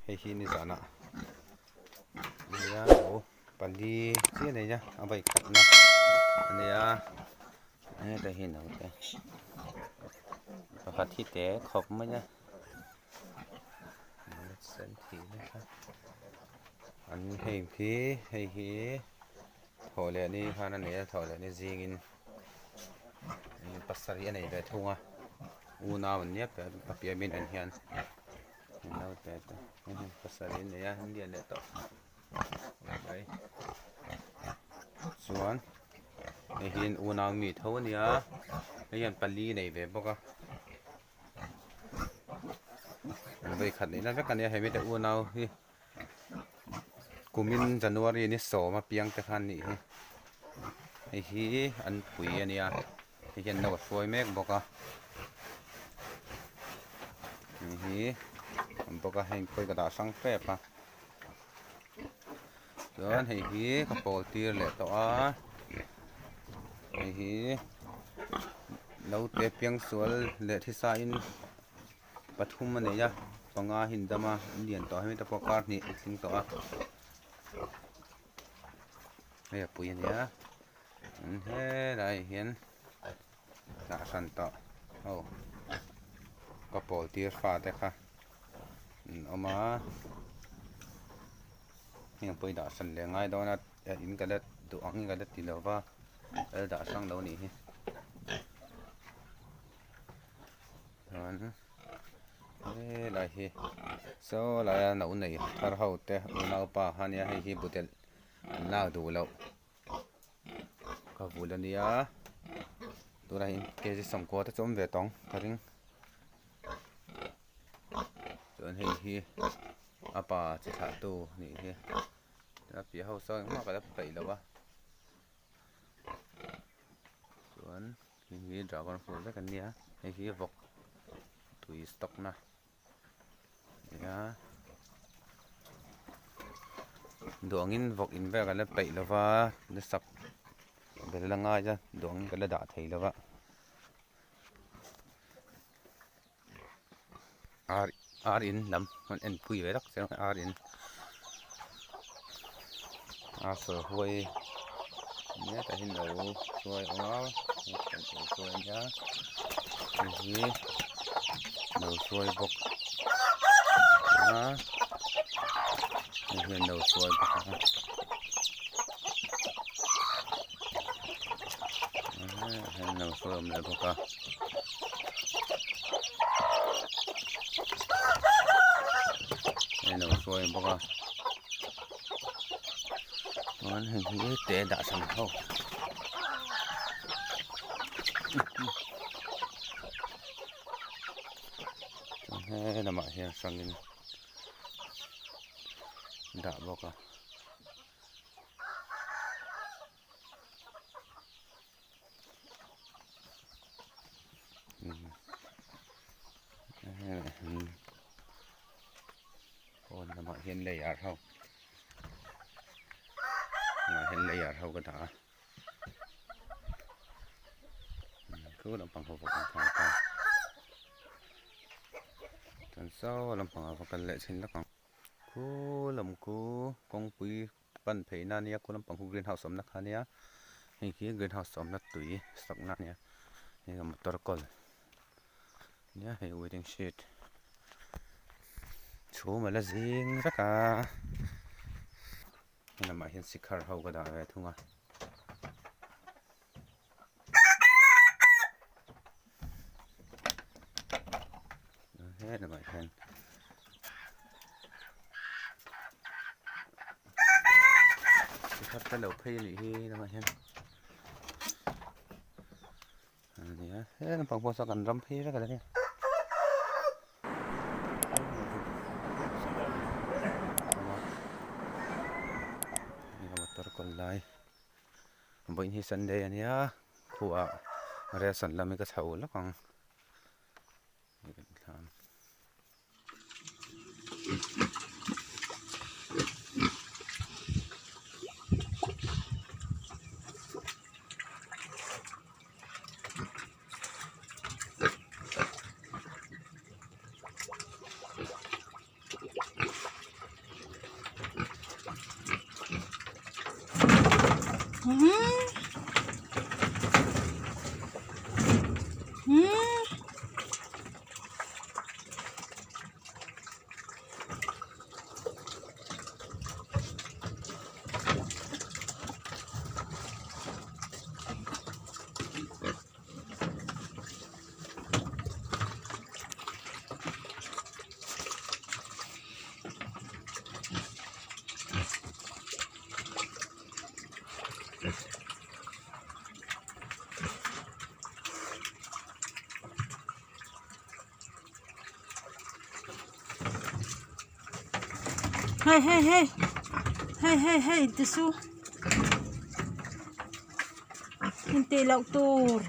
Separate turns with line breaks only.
hay hi ni zana ya o pali chi này nhá vậy cắt na này à này đây hi nào thế phát thi té khóc mới nhá sen thì đấy anh hay hi thôi lẽ đi pha nó này thôi lẽ đi riêng in pasari này đây thua una mình nhép cái bia bên anh hiền đâu thế pasari này à hindi lẽ to đấy xuân này hiền una mi thâu này à này hiền pali này về bóc à vậy khát này nó rất cần hay biết được una hi kumin January ni so ma piang te khan ni hi an pui ania hi hian no foi mek boka hi boka hen koi ka da sang pe pa chuan hi ka pol tir le to a hi lo te piang sual le thi sa in pathum ane ya panga hindama indian to hemi ta pokar ni thing to a đây pui ania thế đây hiền đã sẵn to có bộ tiết pha thế cả mà hiện bây đã sẵn liền ngay đó là in cái đất tụ ăn cái đất thì đâu va đã sang đâu nè thế đây hi số là nấu này thar hậu te nấu pa hania hay hi butel nào đủ lâu có vụ lần này tôi đây cái gì sống qua tới chỗ về tông thật rồi hi apa chỉ thả tu nị hi là phía hậu sau mà phải đẩy đâu á rồi hi trả con phụ rất cần nhá hi vọc tùy stock na ya đồ in vọc in về cái là bậy đâu va nó sập cái là ngay ra đúng cái là đã thấy là vậy in lắm còn en pui vậy đó xem in sờ huôi nhé tại hình đầu xuôi ông nó xuôi nhá gì đầu xuôi bọc hình đầu xuôi bọc hen nào xôm lại bọc à hen nào xôi bọc à món hình như té đã sẵn không he là mọi hen sẵn lên đã bọc à còn là mọi hiện lầy art không hiện lầy art không có đã cứ làm bằng hộp bằng thang ta tuần sau làm bằng hộp cần lệ xin lắm bằng cú làm cú con quý ban phải na nia cú làm bằng hộp greenhouse ẩm nát nia hình kia greenhouse ẩm nát tùy stock nát nia này là một tờ col nhá hay waiting sheet chỗ mà là riêng rất cả nên là mà hiện xịt khar hậu cái đó về thung à thế là vậy hen cái cái đầu phi này hi là vậy hen này thế là bằng bao sao cần râm phi rất là đấy còn lại bệnh hi Sunday anh nhá của ra sẵn làm cái thầu lắm còn
Hey, tisu. Hintay lang tur.